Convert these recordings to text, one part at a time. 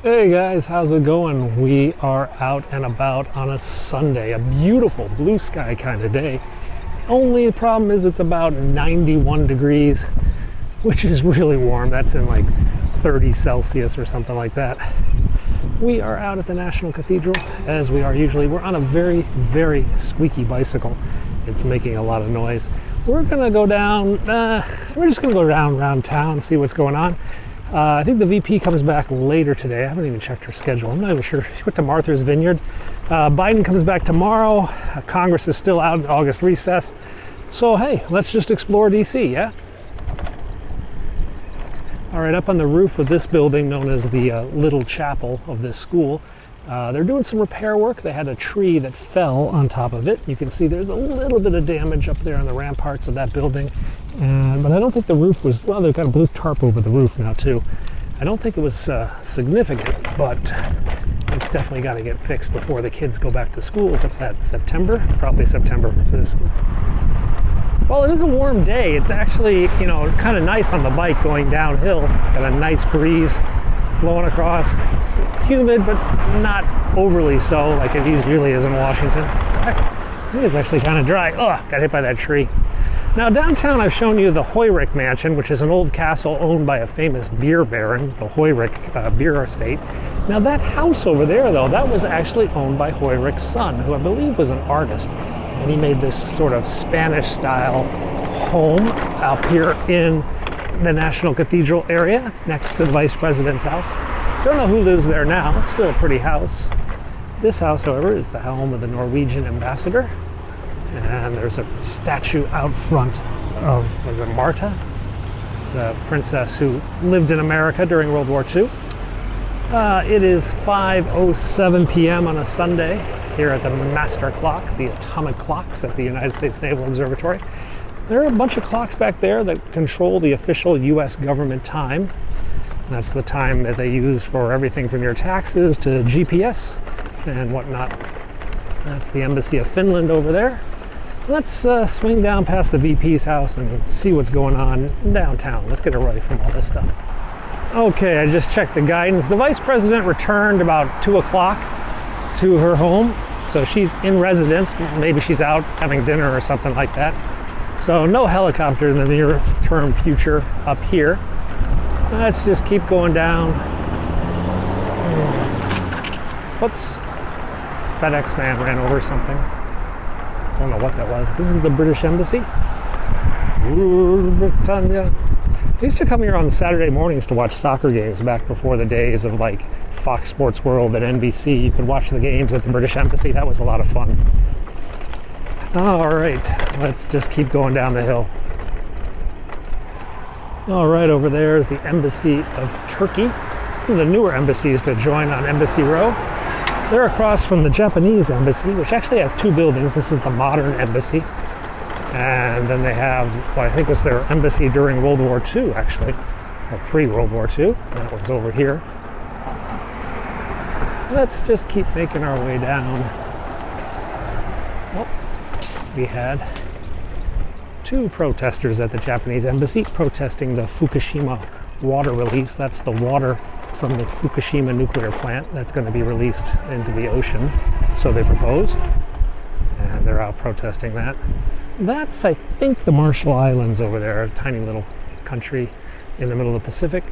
Hey guys, how's it going? We are out and about on a Sunday, a beautiful blue sky kind of day. Only problem is it's about 91 degrees, which is really warm. That's in like 30 Celsius or something like that. We are out at the National Cathedral, as we are usually. We're on a very, very squeaky bicycle. It's making a lot of noise. We're gonna go down, we're just gonna go down around town, see what's going on. I think the VP comes back later today. I haven't even checked her schedule. I'm not even sure. She went to Martha's Vineyard. Biden comes back tomorrow. Congress is still out in August recess. So hey, let's just explore DC, yeah? All right, up on the roof of this building, known as the Little Chapel of this school, they're doing some repair work. They had a tree that fell on top of it. You can see there's a little bit of damage up there on the ramparts of that building. But I don't think the roof was, well, they've got a blue tarp over the roof now too. I don't think it was significant, but it's definitely got to get fixed before the kids go back to school. What's that, September? Probably September for this school. Well, it is a warm day. It's actually, you know, kind of nice on the bike going downhill. Got a nice breeze blowing across. It's humid, but not overly so like it usually is in Washington. I think it's actually kind of dry. Oh, got hit by that tree. Now downtown I've shown you the Hoyrick Mansion, which is an old castle owned by a famous beer baron, the Hoyrick beer estate. Now that house over there though, that was actually owned by Hoyrick's son, who I believe was an artist. And he made this sort of Spanish style home up here in the National Cathedral area next to the Vice President's house. Don't know who lives there now. It's still a pretty house. This house, however, is the home of the Norwegian ambassador. And there's a statue out front of, was it Marta? The princess who lived in America during World War II. It is 5:07 p.m. on a Sunday here at the master clock, the atomic clocks at the United States Naval Observatory. There are a bunch of clocks back there that control the official U.S. government time. And that's the time that they use for everything from your taxes to GPS and whatnot. That's the Embassy of Finland over there. Let's swing down past the VP's house and see what's going on downtown. Let's get away from all this stuff. Okay, I just checked the guidance. The Vice President returned about 2 o'clock to her home. So she's in residence. Maybe she's out having dinner or something like that. So no helicopter in the near term future up here. Let's just keep going down. Whoops. FedEx man ran over something. I don't know what that was. This is the British Embassy. Britannia. I used to come here on Saturday mornings to watch soccer games back before the days of like Fox Sports World and NBC. You could watch the games at the British Embassy. That was a lot of fun. All right, let's just keep going down the hill. All right, over there is the Embassy of Turkey. One of the newer embassies to join on Embassy Row. They're across from the Japanese embassy, which actually has 2 buildings. This is the modern embassy. And then they have what I think was their embassy during World War II, actually, or pre-World War II. That was over here. Let's just keep making our way down. Well, we had 2 protesters at the Japanese embassy protesting the Fukushima water release. That's the water from the Fukushima nuclear plant that's going to be released into the ocean, so they propose. And they're out protesting that. That's, I think, the Marshall Islands over there, a tiny little country in the middle of the Pacific.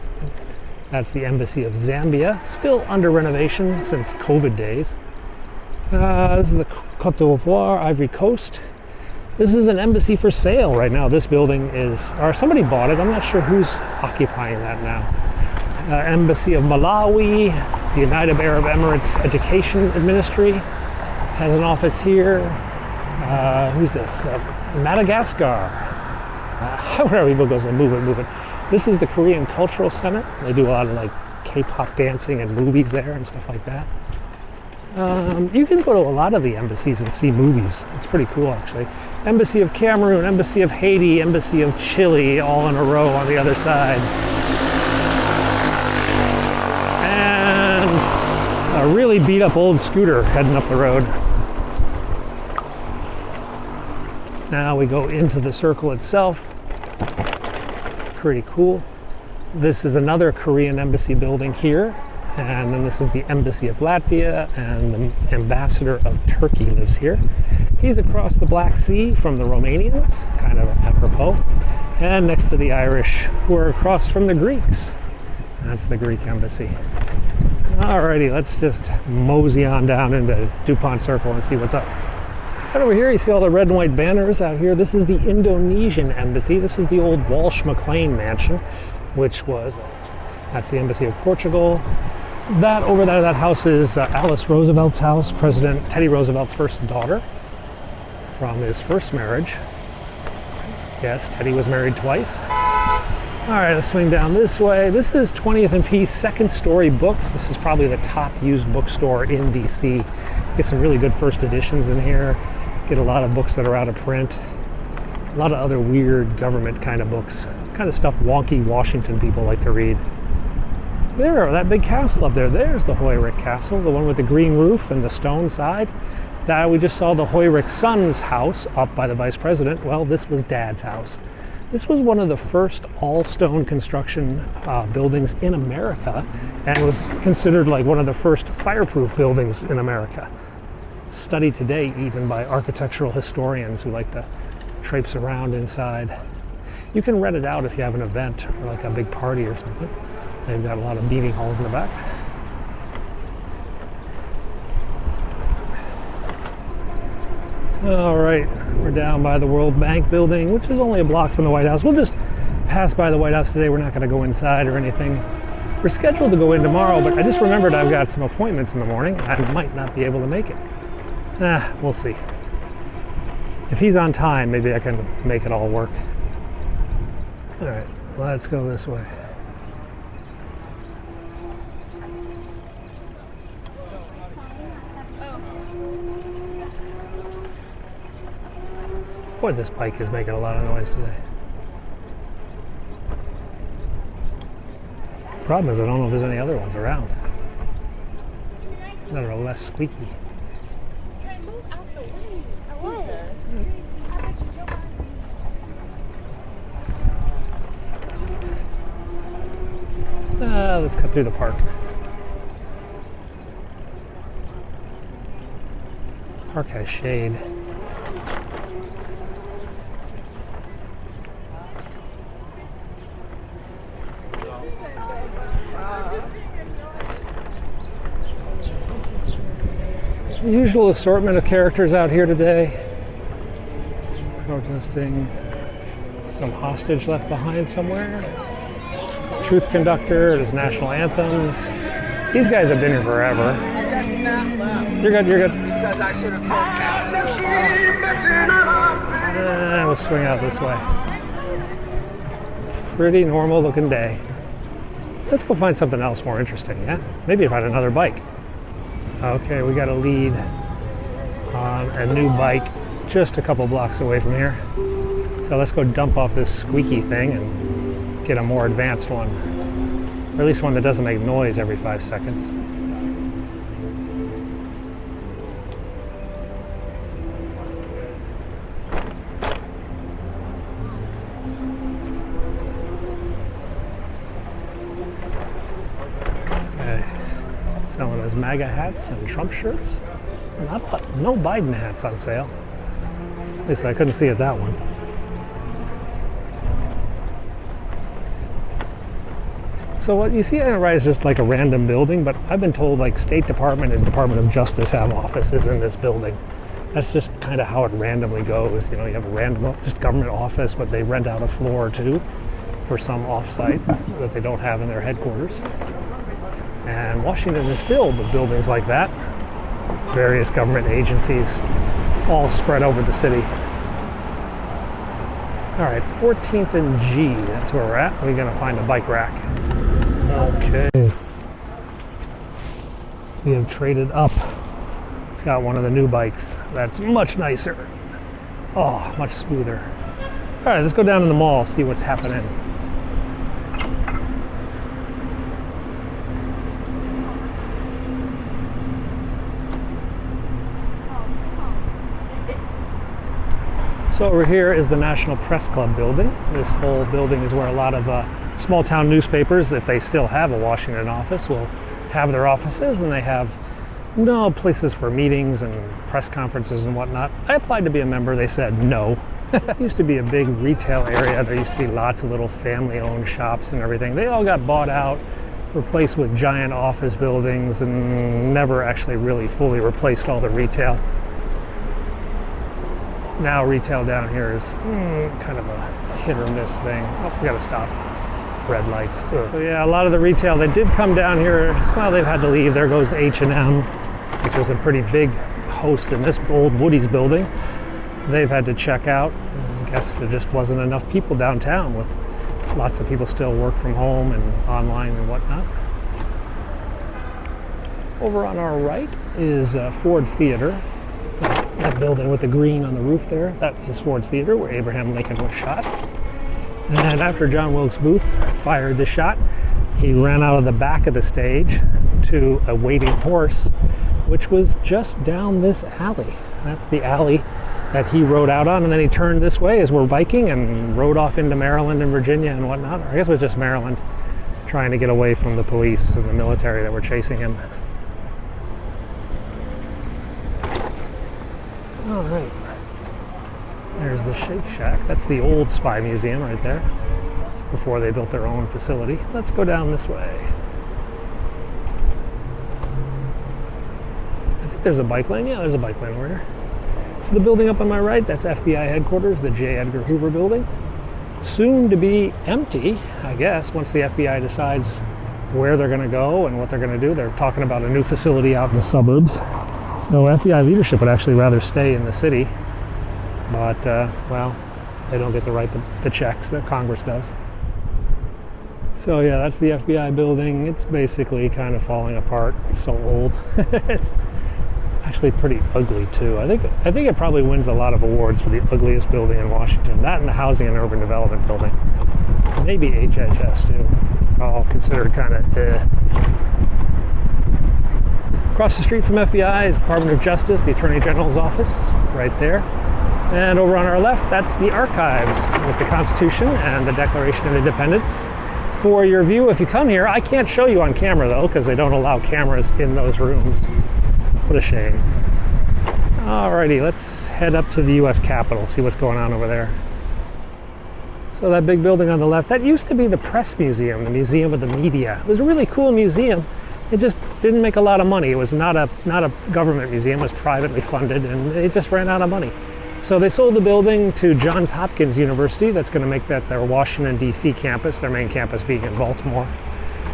That's the Embassy of Zambia, still under renovation since COVID days. This is the Côte d'Ivoire, Ivory Coast. This is an embassy for sale right now. This building is, or somebody bought it. I'm not sure who's occupying that now. Embassy of Malawi, the United Arab Emirates Education Ministry has an office here. Who's this? Madagascar. Wherever people goes, move it. This is the Korean Cultural Center. They do a lot of like K-pop dancing and movies there and stuff like that. You can go to a lot of the embassies and see movies. It's pretty cool, actually. Embassy of Cameroon, Embassy of Haiti, Embassy of Chile, all in a row on the other side. And a really beat up old scooter heading up the road. Now we go into the circle itself. Pretty cool. This is another Korean embassy building here. And then this is the Embassy of Latvia, and the Ambassador of Turkey lives here. He's across the Black Sea from the Romanians, kind of apropos. And next to the Irish, who are across from the Greeks. That's the Greek embassy. Alrighty, let's just mosey on down into DuPont Circle and see what's up. Right over here, you see all the red and white banners out here. This is the Indonesian embassy. This is the old Walsh McLean mansion, that's the Embassy of Portugal. That over there, that house is Alice Roosevelt's house, President Teddy Roosevelt's first daughter from his first marriage. Yes, Teddy was married twice. All right, let's swing down this way. This is 20th and P second story books. This is probably the top used bookstore in DC. Get some really good first editions in here. Get a lot of books that are out of print. A lot of other weird government kind of books. Kind of stuff wonky Washington people like to read. There, that big castle up there. There's the Hoyrik Castle, the one with the green roof and the stone side. That we just saw the Hoyrik son's house up by the vice president. Well, this was Dad's house. This was one of the first all-stone construction buildings in America, and was considered like one of the first fireproof buildings in America. Studied today even by architectural historians who like to traipse around inside. You can rent it out if you have an event or like a big party or something. They've got a lot of meeting halls in the back. All right, we're down by the World Bank building, which is only a block from the White House. We'll just pass by the White House today. We're not going to go inside or anything. We're scheduled to go in tomorrow, but I just remembered I've got some appointments in the morning. I might not be able to make it. We'll see. If he's on time, maybe I can make it all work. All right, let's go this way. Boy, this bike is making a lot of noise today. Problem is, I don't know if there's any other ones around that are less squeaky. Let's cut through the park. Park has shade. The usual assortment of characters out here today. Protesting. Some hostage left behind somewhere. Truth conductor, there's national anthems. These guys have been here forever. You're good, you're good. We'll swing out this way. Pretty normal looking day. Let's go find something else more interesting, yeah? Maybe find another bike. Okay, we got a lead on a new bike just a couple blocks away from here. So let's go dump off this squeaky thing and get a more advanced one. Or at least one that doesn't make noise every 5 seconds. This guy selling his MAGA hats and Trump shirts. No Biden hats on sale. At least I couldn't see at that one. So what you see on the right is just like a random building, but I've been told like State Department and Department of Justice have offices in this building. That's just kind of how it randomly goes. You know, you have a random, just government office, but they rent out a floor or two for some offsite that they don't have in their headquarters. And Washington is filled with buildings like that. Various government agencies all spread over the city. All right, 14th and G, that's where we're at. We're gonna find a bike rack. Okay. We have traded up. Got one of the new bikes that's much nicer. Oh, much smoother. All right, let's go down to the mall, see what's happening. So over here is the National Press Club building. This whole building is where a lot of small town newspapers, if they still have a Washington office, will have their offices, and they have places for meetings and press conferences and whatnot. I applied to be a member. They said no. This used to be a big retail area. There used to be lots of little family-owned shops and everything. They all got bought out, replaced with giant office buildings, and never actually really fully replaced all the retail. Now retail down here is kind of a hit or miss thing. Oh, we gotta stop. Red lights. Ugh. So yeah, a lot of the retail that did come down here, well, they've had to leave. There goes H&M, which was a pretty big host in this old Woody's building. They've had to check out. I guess there just wasn't enough people downtown, with lots of people still work from home and online and whatnot. Over on our right is Ford's Theater. That building with the green on the roof there, that is Ford's Theater, where Abraham Lincoln was shot. And after John Wilkes Booth fired the shot, he ran out of the back of the stage to a waiting horse, which was just down this alley. That's the alley that he rode out on, and then he turned this way as we're biking and rode off into Maryland and Virginia and whatnot. Or I guess it was just Maryland, trying to get away from the police and the military that were chasing him. All right, there's the Shake Shack. That's the old spy museum right there, before they built their own facility. Let's go down this way. I think there's a bike lane. Yeah, there's a bike lane over here. So the building up on my right, that's FBI headquarters, the J. Edgar Hoover building. Soon to be empty, I guess, once the FBI decides where they're going to go and what they're going to do. They're talking about a new facility out in the suburbs. No, FBI leadership would actually rather stay in the city, but, well, they don't get to write the checks that Congress does. So yeah, that's the FBI building. It's basically kind of falling apart. It's so old. It's actually pretty ugly too. I think it probably wins a lot of awards for the ugliest building in Washington. That and the Housing and Urban Development building. Maybe HHS too. All considered kind of Across the street from FBI is Department of Justice, the Attorney General's office, right there. And over on our left, that's the archives with the Constitution and the Declaration of Independence. For your view, if you come here, I can't show you on camera though, because they don't allow cameras in those rooms. What a shame. Alrighty, let's head up to the US Capitol, see what's going on over there. So that big building on the left, that used to be the Press Museum, the Museum of the Media. It was a really cool museum. It just didn't make a lot of money. It was not a government museum, it was privately funded, and it just ran out of money. So they sold the building to Johns Hopkins University. That's going to make that their Washington, D.C. campus, their main campus being in Baltimore.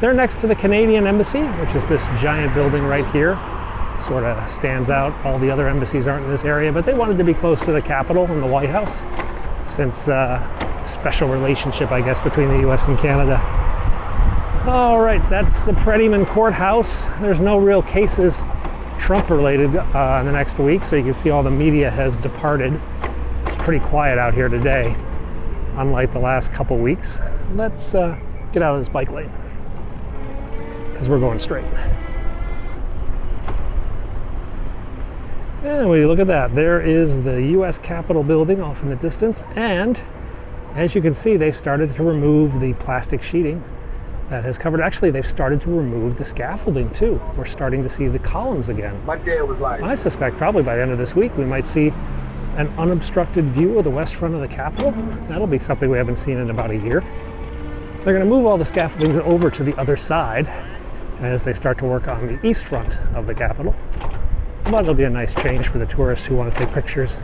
They're next to the Canadian Embassy, which is this giant building right here. Sort of stands out. All the other embassies aren't in this area, but they wanted to be close to the Capitol and the White House, since special relationship, I guess, between the U.S. and Canada. All right, that's the Prettyman Courthouse. There's no real cases Trump-related in the next week, so you can see all the media has departed. It's pretty quiet out here today, unlike the last couple weeks. Let's get out of this bike lane, because we're going straight. And when you look at that, there is the U.S. Capitol building off in the distance, and as you can see, they've started to remove the plastic sheeting that has covered. Actually, they've started to remove the scaffolding too. We're starting to see the columns again. My dad was like, I suspect probably by the end of this week we might see an unobstructed view of the west front of the Capitol. That'll be something we haven't seen in about a year. They're going to move all the scaffoldings over to the other side as they start to work on the east front of the Capitol. But it'll be a nice change for the tourists who want to take pictures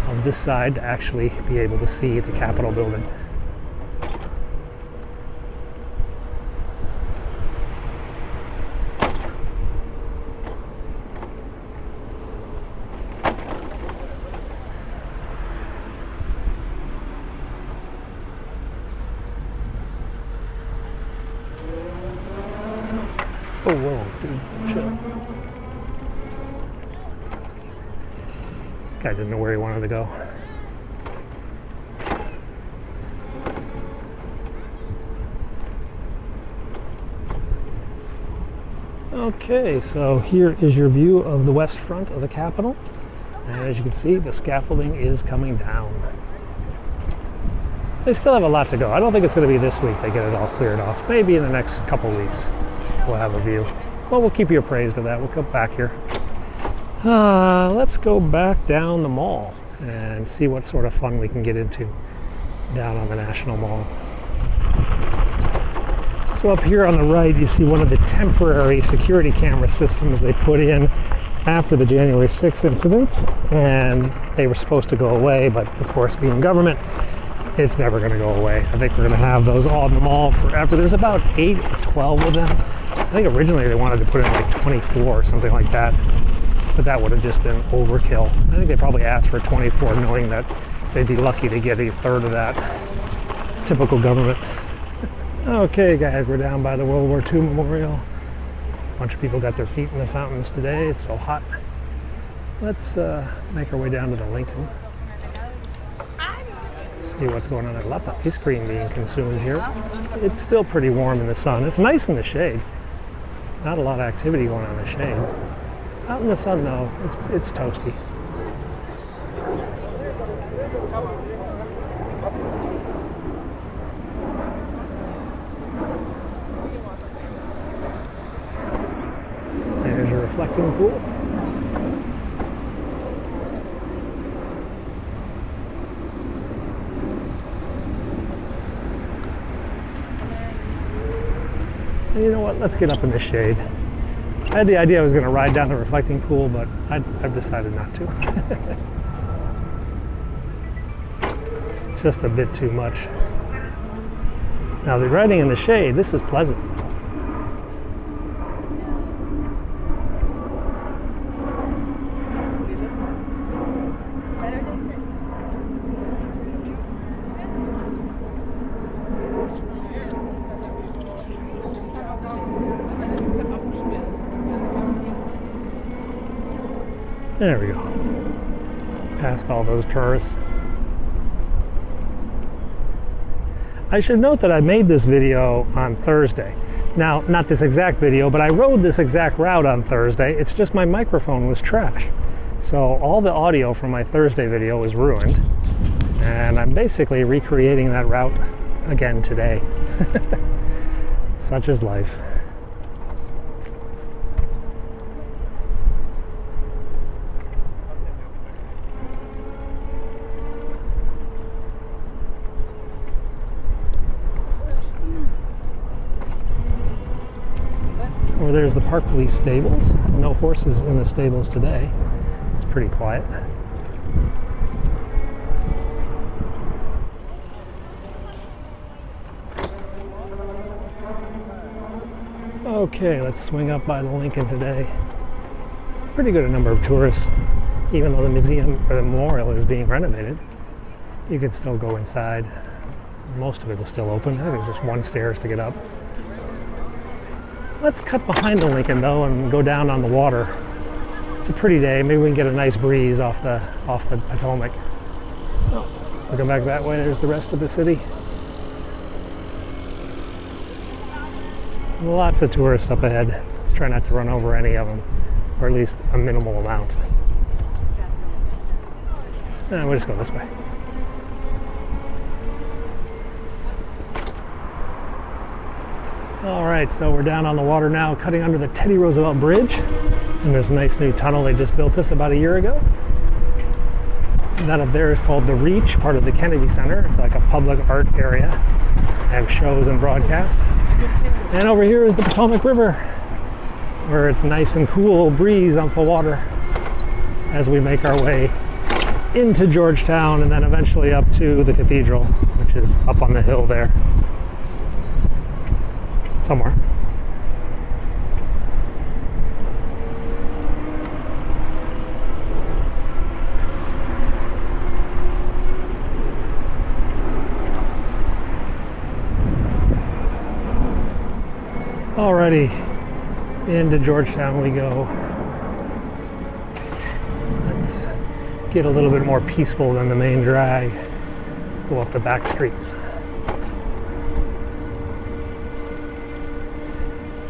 of this side to actually be able to see the Capitol building. Oh, whoa, dude, chill. Guy didn't know where he wanted to go. Okay, so here is your view of the west front of the Capitol. And as you can see, the scaffolding is coming down. They still have a lot to go. I don't think it's going to be this week they get it all cleared off. Maybe in the next couple weeks we'll have a view. Well, we'll keep you appraised of that. We'll come back here. Let's go back down the mall and see what sort of fun we can get into down on the National Mall. So up here on the right, you see one of the temporary security camera systems they put in after the January 6th incidents, and they were supposed to go away, but of course, being government, it's never going to go away. I think we're going to have those all in the mall forever. There's about 8 or 12 of them. I think originally they wanted to put in like 24 or something like that, but that would have just been overkill. I think they probably asked for 24, knowing that they'd be lucky to get a third of that. Typical government. Okay, guys, we're down by the World War II Memorial. A bunch of people got their feet in the fountains today. It's so hot. Let's make our way down to the Lincoln. See what's going on there. Lots of ice cream being consumed here. It's still pretty warm in the sun. It's nice in the shade. Not a lot of activity going on in the shade. Out in the sun, though, it's toasty. There's a reflecting pool. And you know what? Let's get up in the shade. I had the idea I was going to ride down the reflecting pool, but I've decided not to. It's just a bit too much. Now, the riding in the shade, this is pleasant. There we go. Past all those tourists. I should note that I made this video on Thursday. Now, not this exact video, but I rode this exact route on Thursday. It's just my microphone was trash. So all the audio from my Thursday video was ruined. And I'm basically recreating that route again today. Such is life. Over there's the Park Police stables. No horses in the stables today. It's pretty quiet. Okay, let's swing up by the Lincoln today. Pretty good a number of tourists. Even though the museum or the memorial is being renovated, you can still go inside. Most of it is still open. I think there's just one stairs to get up. Let's cut behind the Lincoln though and go down on the water. It's a pretty day. Maybe we can get a nice breeze off the Potomac. Oh, we'll come back that way. There's the rest of the city. Lots of tourists up ahead. Let's try not to run over any of them, or at least a minimal amount. We'll just go this way. All right, so we're down on the water now, cutting under the Teddy Roosevelt Bridge in this nice new tunnel they just built us about a year ago. That up there is called The Reach, part of the Kennedy Center. It's like a public art area. They have shows and broadcasts. And over here is the Potomac River, where it's nice and cool breeze on the water as we make our way into Georgetown and then eventually up to the cathedral, which is up on the hill there. Somewhere. Alrighty, into Georgetown we go. Let's get a little bit more peaceful than the main drag. Go up the back streets.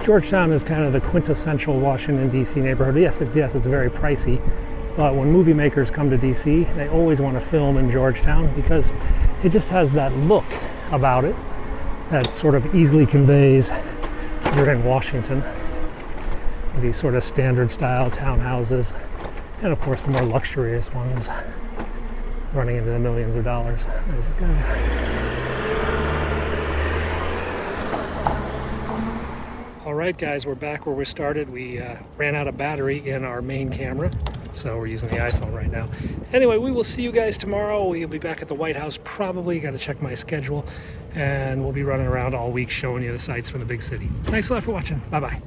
Georgetown is kind of the quintessential Washington, D.C. neighborhood. Yes, it's very pricey, but when movie makers come to D.C., they always want to film in Georgetown because it just has that look about it that sort of easily conveys you're in Washington. these sort of standard style townhouses, and of course the more luxurious ones running into the millions of dollars. There's this guy. All right, guys, we're back where we started. We ran out of battery in our main camera, so we're using the iPhone right now. Anyway, we will see you guys tomorrow. We'll be back at the White House probably. Got to check my schedule, and we'll be running around all week showing you the sights from the big city. Thanks a lot for watching. Bye-bye.